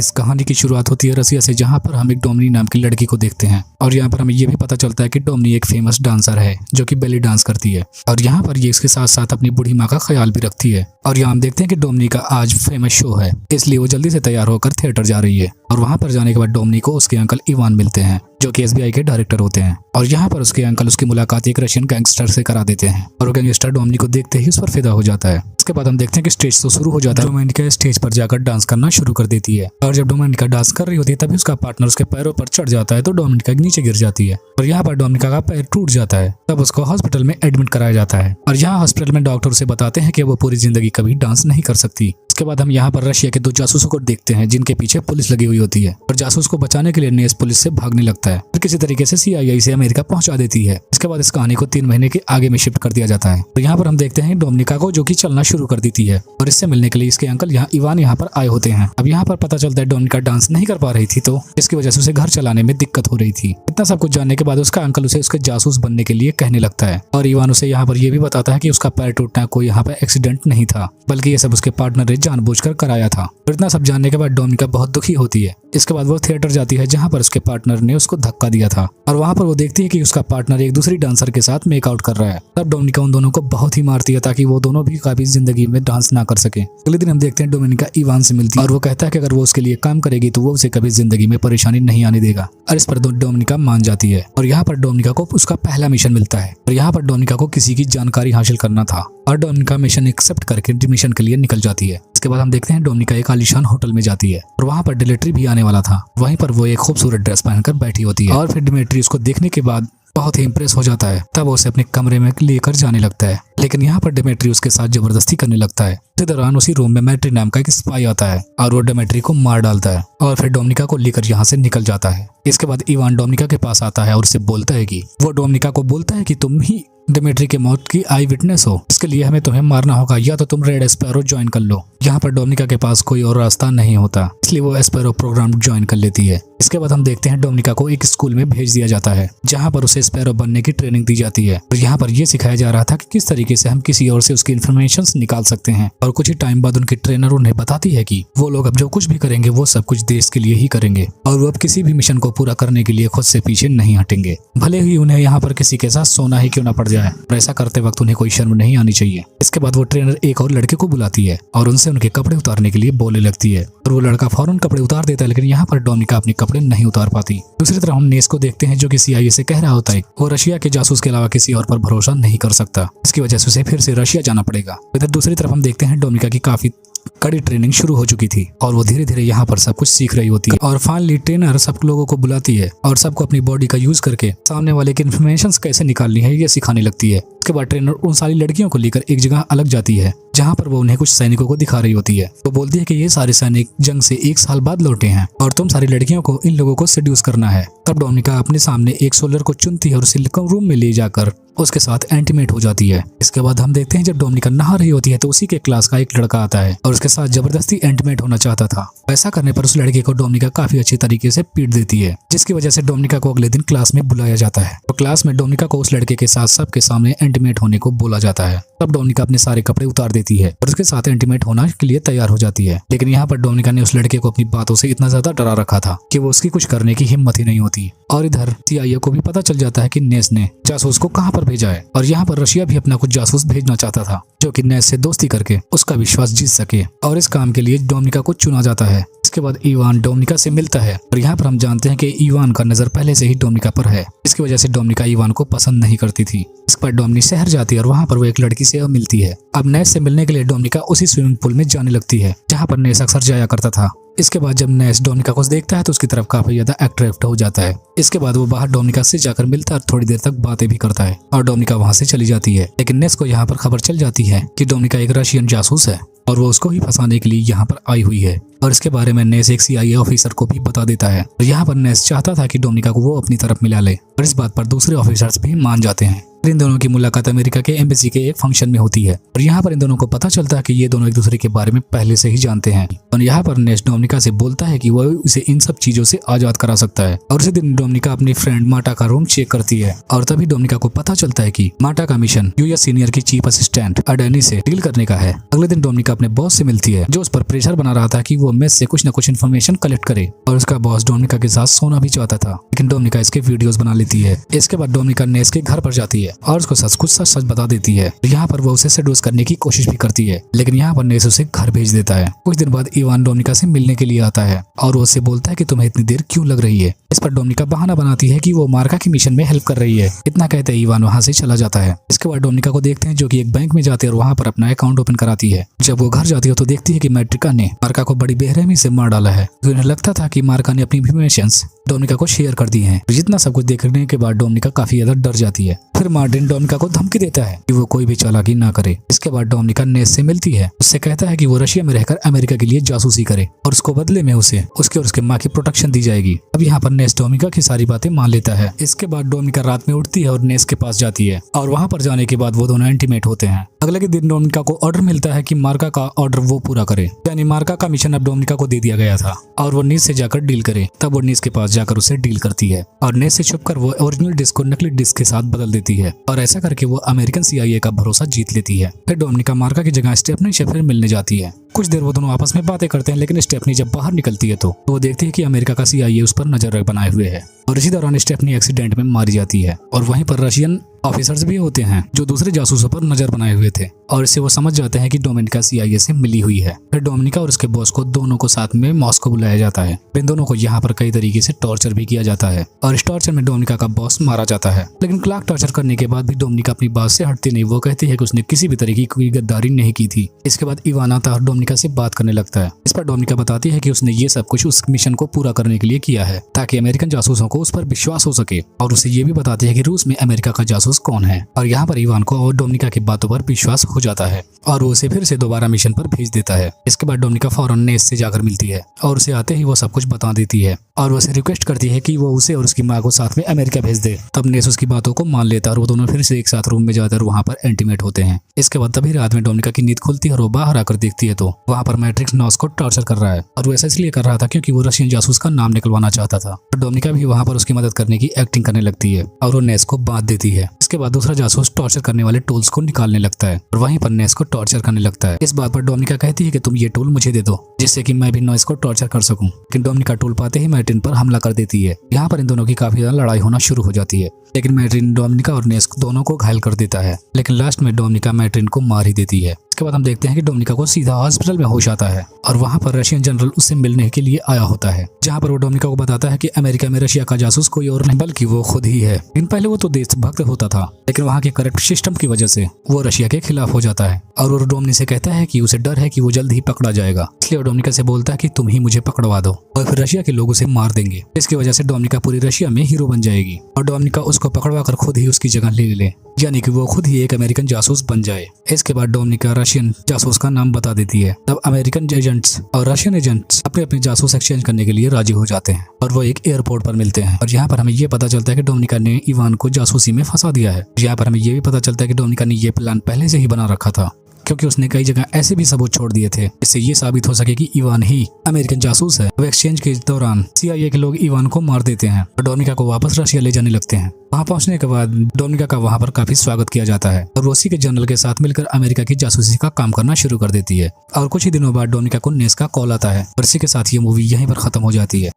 इस कहानी की शुरुआत होती है रसिया से, जहाँ पर हम एक डोमिनी नाम की लड़की को देखते हैं और यहाँ पर हमें ये भी पता चलता है कि डोमिनी एक फेमस डांसर है जो कि बेली डांस करती है और यहाँ पर ये इसके साथ साथ अपनी बूढ़ी माँ का ख्याल भी रखती है। और यहाँ हम देखते हैं कि डोमिनी का आज फेमस शो है, इसलिए वो जल्दी से तैयार होकर थिएटर जा रही है। और वहाँ पर जाने के बाद डोमिनी को उसके अंकल इवान मिलते हैं जो कि एसबीआई के डायरेक्टर होते हैं। और यहाँ पर उसके अंकल उसकी मुलाकात एक रशियन गैंगस्टर से करा देते हैं और वो गैंगस्टर डोमिनी को देखते ही उस पर फिदा हो जाता है। इसके बाद हम देखते हैं कि स्टेज तो शुरू हो जाता है। डोमिनिका स्टेज पर जाकर डांस करना शुरू कर देती है और जब डोमिनिका डांस कर रही होती है तभी उसका पार्टनर उसके पैरों पर चढ़ जाता है तो डोमिनिका नीचे गिर जाती है और यहाँ पर डोमिनिका का पैर टूट जाता है। तब उसको हॉस्पिटल में एडमिट कराया जाता है और यहाँ हॉस्पिटल में डॉक्टर उसे बताते हैं कि वो पूरी जिंदगी कभी डांस नहीं कर सकती। इसके बाद हम यहाँ पर रशिया के 2 जासूसों को देखते हैं जिनके पीछे पुलिस लगी हुई होती है और जासूस को बचाने के लिए नेस पुलिस से भागने लगता है और किसी तरीके से सीआईए से अमेरिका पहुंचा देती है। इसके बाद इस कहानी को 3 महीने के आगे में शिफ्ट कर दिया जाता है और यहाँ पर हम देखते हैं डोमिनिका को जो कि चलना शुरू कर देती है और इससे मिलने के लिए इसके अंकल इवान यहाँ पर आए होते हैं। अब यहाँ पर पता चलता है डोमिनिका डांस नहीं कर पा रही थी तो इसकी वजह से उसे घर चलाने में दिक्कत हो रही थी। इतना सब कुछ जानने के बाद उसका अंकल उसे उसके जासूस बनने के लिए कहने लगता है और इवान उसे यहाँ पर यह भी बताता है कि उसका पैर टूटना कोई यहाँ पर एक्सीडेंट नहीं था बल्कि ये सब उसके पार्टनर ने जानबूझकर कराया था। और इतना सब जानने के बाद डोमिनिका बहुत दुखी होती है। इसके बाद वो थिएटर जाती है जहाँ पर उसके पार्टनर ने उसको धक्का दिया था और वहाँ पर वो देखती है कि उसका पार्टनर एक दूसरी डांसर के साथ मेकआउट कर रहा है। तब डोमिनिका उन दोनों को बहुत ही मारती है ताकि वो दोनों भी कभी जिंदगी में डांस ना कर सके। अगले दिन हम देखते हैं डोमिनिका इवान से मिलती है और वो कहता है कि अगर वो उसके लिए काम करेगी तो वो उसे कभी जिंदगी में परेशानी नहीं आने देगा और इस पर डोमिनिका मान जाती है। और यहाँ पर डोमिनिका को उसका पहला मिशन मिलता है और यहाँ पर डोमिनिका को किसी की जानकारी हासिल करना था और डोमिनिका मिशन एक्सेप्ट करके मिशन के लिए निकल जाती है। इसके बाद हम देखते हैं डोमिनिका एक आलीशान होटल में जाती है और वहाँ पर डिलीवरी भी आने वाला था। वहीं पर वो एक खूबसूरत ड्रेस पहनकर बैठी होती है और फिर डिमिट्री उसको देखने के बाद बहुत ही इम्प्रेस हो जाता है। तब वो उसे अपने कमरे में लेकर जाने लगता है लेकिन यहाँ पर डिमिट्री उसके साथ जबरदस्ती करने लगता है। इसी दौरान उसी रूम में मैट्री नाम का एक स्पाई आता है और वो डिमिट्री को मार डालता है और फिर डोमिनिका को लेकर यहाँ से निकल जाता है। इसके बाद इवान डोमिनिका के पास आता है और उससे बोलता है कि वो डोमिनिका को बोलता है कि तुम ही डिमिट्री के मौत की आई विटनेस हो, इसके लिए हमें तुम्हें मारना होगा या तो तुम रेड एस्पैरो ज्वाइन कर लो। यहाँ पर डोमिनिका के पास कोई और रास्ता नहीं होता इसलिए वो एस्पैरो प्रोग्राम ज्वाइन कर लेती है। इसके बाद हम देखते हैं डोमिनिका को एक स्कूल में भेज दिया जाता है जहाँ पर उसे स्पैरो बनने की ट्रेनिंग दी जाती है और यहाँ पर यह सिखाया जा रहा था कि किस तरीके से हम किसी और से उसकी इन्फॉर्मेशन निकाल सकते हैं। और कुछ ही टाइम बाद उनकी ट्रेनर उन्हें बताती है कि वो लोग अब जो कुछ भी करेंगे वो सब कुछ देश के लिए ही करेंगे और वो अब किसी भी मिशन को पूरा करने के लिए खुद से पीछे नहीं हटेंगे, भले ही उन्हें यहाँ पर किसी के साथ सोना ही क्यों ना पड़ जाए। और ऐसा करते वक्त उन्हें कोई शर्म नहीं आनी चाहिए। इसके बाद वो ट्रेनर एक और लड़के को बुलाती है और उनसे उनके कपड़े उतारने के लिए बोलने लगती है और वो लड़का फौरन कपड़े उतार देता है लेकिन यहाँ पर डोमिनिका अपने कपड़े नहीं उतार पाती। दूसरी तरफ हम नेस को देखते हैं जो कि सीआईए से कह रहा होता है वो रशिया के जासूस के अलावा किसी और पर भरोसा नहीं कर सकता, इसकी वजह से उसे फिर से रशिया जाना पड़ेगा। इधर दूसरी तरफ हम देखते हैं डोमिनिका की काफी कड़ी ट्रेनिंग शुरू हो चुकी थी और वो धीरे धीरे यहाँ पर सब कुछ सीख रही होती है और फाइनली ट्रेनर सब लोगों को बुलाती है और सबको अपनी बॉडी का यूज करके सामने वाले की इन्फॉर्मेशन कैसे निकालनी है ये सिखाने लगती है। उसके बाद ट्रेनर उन सारी लड़कियों को लेकर एक जगह अलग जाती है जहाँ पर वो उन्हें कुछ सैनिकों को दिखा रही होती है। तो बोलती है कि ये सारे सैनिक जंग से 1 साल बाद लौटे हैं और तुम सारी लड़कियों को इन लोगों को सेड्यूस करना है। तब डोमिनिका अपने सामने एक सोल्जर को चुनती है और उसे रूम में ले जाकर उसके साथ इंटीमेट हो जाती है। इसके बाद हम देखते हैं जब डोमिनिका नहा रही होती है तो उसी के क्लास का एक लड़का आता है और उसके साथ जबरदस्ती इंटीमेट होना चाहता था। ऐसा करने पर उस लड़के को डोमिनिका काफी अच्छी तरीके से पीट देती है जिसकी वजह से डोमिनिका को अगले दिन क्लास में बुलाया जाता है। तो क्लास में डोमिनिका को उस लड़के के साथ सबके सामने इंटीमेट होने को बोला जाता है। तब डोमिनिका अपने सारे कपड़े उतार देती है और उसके साथ इंटीमेट होने के लिए तैयार हो जाती है। लेकिन यहाँ पर डोमिनिका ने उस लड़के को अपनी बातों से इतना ज्यादा डरा रखा था कि वो उसकी कुछ करने की हिम्मत ही नहीं होती। और इधर सीआईए को भी पता चल जाता है कि नेस ने जासूस को कहाँ पर भेजा है और यहाँ पर रशिया भी अपना कुछ जासूस भेजना चाहता था जो कि नेस से दोस्ती करके उसका विश्वास जीत सके और इस काम के लिए डोमिनिका को चुना जाता है। इसके बाद इवान डोमिनिका से मिलता है और यहाँ पर हम जानते हैं कि इवान का नजर पहले से ही डोमिनिका पर है। इसकी वजह से डोमिनिका इवान को पसंद नहीं करती थी। इस पर डोमिनी शहर जाती है और वहाँ पर वो एक लड़की से मिलती है। अब नेस से मिलने के लिए डोमिनिका उसी स्विमिंग पूल में जाने लगती है जहाँ पर नेस अक्सर जाया करता था। इसके बाद जब नेस डोमिनिका को देखता है तो उसकी तरफ काफी ज्यादा अट्रैक्ट हो जाता है। इसके बाद वो बाहर डोमिनिका से जाकर मिलता है और थोड़ी देर तक बातें भी करता है और डोमिनिका वहाँ से चली जाती है। लेकिन नेस को यहाँ पर खबर चल जाती है कि डोमिनिका एक रशियन जासूस है और वो उसको ही फंसाने के लिए यहाँ पर आई हुई है और इसके बारे में नेस एक सीआईए ऑफिसर को भी बता देता है। और यहाँ पर नेस चाहता था कि डोमिनिका को वो अपनी तरफ मिला ले और इस बात पर दूसरे ऑफिसर्स भी मान जाते हैं। इन दोनों की मुलाकात अमेरिका के एम्बेसी के एक फंक्शन में होती है और यहाँ पर इन दोनों को पता चलता है कि ये दोनों एक दूसरे के बारे में पहले से ही जानते हैं। और यहाँ पर नेस डोमिनिका से बोलता है कि वो उसे इन सब चीजों से आजाद करा सकता है। और उसी दिन डोमिनिका अपनी फ्रेंड मार्टा का रूम चेक करती है और तभी डोमिनिका को पता चलता है कि मार्टा का मिशन यूएस सीनियर की चीफ असिस्टेंट अडेनी से डील करने का है। अगले दिन डोमिनिका अपने बॉस से मिलती है जो उस पर प्रेशर बना रहा था कि वो मेस से कुछ न कुछ इन्फॉर्मेशन कलेक्ट करे और उसका बॉस डोमिनिका के साथ सोना भी चाहता था, लेकिन डोमिनिका इसके वीडियोस बना लेती है। इसके बाद डोमिनिका नेस के घर पर जाती है और उसको कुछ सच बता देती है। यहाँ पर वो उसे सेडूस करने की कोशिश भी करती है, लेकिन यहाँ पर नेस उसे घर भेज देता है। कुछ दिन बाद इवान डोमिनिका से मिलने के लिए आता है और वो उससे बोलता है कि तुम्हें इतनी देर क्यों लग रही है। इस पर डोमिनिका बहाना बनाती है कि वो मार्का की मिशन में हेल्प कर रही है। इतना कहते ही इवान वहाँ से चला जाता है। इसके बाद डोमिनिका को देखते हैं जो कि एक बैंक में जाती है और वहाँ पर अपना अकाउंट ओपन कराती है। जब वो घर जाती है तो देखती है कि मैट्रिका ने मार्का को बड़ी बेरहमी से मार डाला है। तो उन्हें लगता था कि मार्का ने अपनी इन्फॉर्मेशंस डोमिनिका को शेयर कर दी हैं। जितना सब कुछ देखने के बाद डोमिनिका काफी ज्यादा डर जाती है। फिर मार्टिन डोमिनिका को धमकी देता है कि वो कोई भी चालाकी ना करे। इसके बाद डोमिनिका नेस से मिलती है, उससे कहता है कि वो रशिया में रहकर अमेरिका के लिए जासूसी करे और उसको बदले में उसे उसके और उसके माँ की प्रोटेक्शन दी जाएगी। अब यहाँ पर नेस डोमिनिका की सारी बातें मान लेता है। इसके बाद डोमिनिका रात में उठती है और नेस के पास जाती है और वहाँ पर जाने के बाद वो दोनों इंटीमेट होते हैं। अगले के दिन डोमिनिका को ऑर्डर मिलता है कि मार्का का ऑर्डर वो पूरा करे, यानी मार्का का मिशन अब डोमिनिका को दे दिया गया था और वो नीस से जाकर डील करे। तब वो नीस के पास जाकर उसे डील करती है और नेस से छुपकर वो ओरिजिनल डिस्क को नकली डिस्क के साथ बदल देती है और ऐसा करके वो अमेरिकन CIA का भरोसा जीत लेती है। फिर डोमिनिका मार्का की जगह स्टेफनी से फिर मिलने जाती है। कुछ देर वो दोनों आपस में बातें करते हैं, लेकिन स्टेफनी जब बाहर निकलती है तो वो देखती है कि अमेरिका का CIA उस पर नजर बनाए हुए है और इसी दौरान स्टेफनी एक्सीडेंट में मारी जाती है। और वहीं पर रशियन ऑफिसर्स भी होते हैं जो दूसरे जासूसों पर नजर बनाए हुए थे और इससे वो समझ जाते हैं कि डोमिनिका CIA से मिली हुई है। फिर डोमिनिका और उसके बॉस को दोनों को साथ में मॉस्को बुलाया जाता है। इन दोनों को यहाँ पर कई तरीके से टॉर्चर भी किया जाता है और इस टॉर्चर में डोमिनिका का बॉस मारा जाता है। लेकिन क्लार्क टॉर्चर करने के बाद भी डोमिनिका अपनी बात से हटती नहीं। वो कहती है कि उसने किसी भी तरीके की गद्दारी नहीं की थी। इसके बाद इवान आता है डोमिनिका से बात करने लगता है। इस पर डोमिनिका बताती है कि उसने ये सब कुछ उस मिशन को पूरा करने के लिए किया है ताकि अमेरिकन जासूसों को उस पर विश्वास हो सके और उसे ये भी बताती है कि रूस में अमेरिका का जासूस कौन है। और यहाँ पर इवान को और डोमिनिका की बातों पर विश्वास हो जाता है और वो उसे फिर से दोबारा मिशन पर भेज देता है। इसके बाद डोमिनिका फौरन नेस से जाकर मिलती है और उसे आते ही वो सब कुछ बता देती है और वो उसे रिक्वेस्ट करती है कि वो उसे और उसकी माँ को साथ में अमेरिका भेज दे। तब नेस उसकी बातों को मान लेता है और वो दोनों फिर से एक साथ रूम में जाकर वहाँ पर इंटीमेट होते हैं। इसके बाद तभी रात में डोमिनिका की नींद खुलती है और वो बाहर आकर देखती है तो वहाँ पर मैट्रिक्स नॉस को टॉर्चर कर रहा है और वो ऐसा इसलिए कर रहा था क्योंकि वो रशियन जासूस का नाम निकलवाना चाहता था। तो डोमिनिका भी वहाँ पर उसकी मदद करने की एक्टिंग करने लगती है और वो नेस को बांध देती है। इसके बाद दूसरा जासूस टॉर्चर करने वाले टूल्स को निकालने लगता है और वहीं पर नेस को टॉर्चर करने लगता है। इस बात पर डोमिनिका कहती है कि तुम ये टूल मुझे दे दो जिससे कि मैं भी नॉइस को टॉर्चर कर सकूं। लेकिन डोमिनिका टूल पाते ही मैट्रिन पर हमला कर देती है। यहाँ पर इन दोनों की काफी ज्यादा लड़ाई होना शुरू हो जाती है, लेकिन मैट्रिन डोमिनिका और नेस दोनों को घायल कर देता है। लेकिन लास्ट में डोमिनिका मैट्रिन को मार ही देती है। इसके बाद हम देखते हैं कि डोमिनिका को सीधा हॉस्पिटल में होश आता है और वहाँ पर रशियन जनरल उससे मिलने के लिए आया होता है, जहाँ पर वो डोमिनिका को बताता है कि अमेरिका में रशिया का जासूस कोई और नहीं बल्कि वो खुद ही है। लेकिन पहले वो तो देशभक्त होता था, लेकिन वहाँ के करप्ट सिस्टम की वजह से वो रशिया के खिलाफ हो जाता है और वो डोमिनी से कहता है कि उसे डर है कि वो जल्द ही पकड़ा जाएगा, इसलिए वो डोमिनिका से बोलता है कि तुम ही मुझे पकड़वा दो और फिर रशिया के लोग उसे मार देंगे। इसकी वजह से डोमिनिका पूरी रशिया में हीरो बन जाएगी और डोमिनिका उसको पकड़वा कर खुद ही उसकी जगह ले ले, यानी कि वो खुद ही एक अमेरिकन जासूस बन जाए। इसके बाद डोमिनिका रशियन जासूस का नाम बता देती है। तब अमेरिकन एजेंट्स और रशियन एजेंट्स अपने अपने जासूस एक्सचेंज करने के लिए राजी हो जाते हैं और वो एक एयरपोर्ट पर मिलते हैं और यहाँ पर हमें ये पता चलता है कि डोमिनिका ने इवान को जासूसी में फंसा दिया है। यहाँ पर हमें ये भी पता चलता है कि डोमिनिका ने ये प्लान पहले से ही बना रखा था, क्योंकि उसने कई जगह ऐसे भी सबूत छोड़ दिए थे जिससे ये साबित हो सके कि इवान ही अमेरिकन जासूस है। वो एक्सचेंज के दौरान CIA के लोग इवान को मार देते हैं और डोमिनिका को वापस रशिया ले जाने लगते हैं। वहाँ पहुंचने के बाद डोमिनिका का वहाँ पर काफी स्वागत किया जाता है और रूसी के जनरल के साथ मिलकर अमेरिका की जासूसी का काम करना शुरू कर देती है। और कुछ ही दिनों बाद डोमिनिका को नेस का कॉल आता है और इसी के साथ ये मूवी यहीं पर खत्म हो जाती है।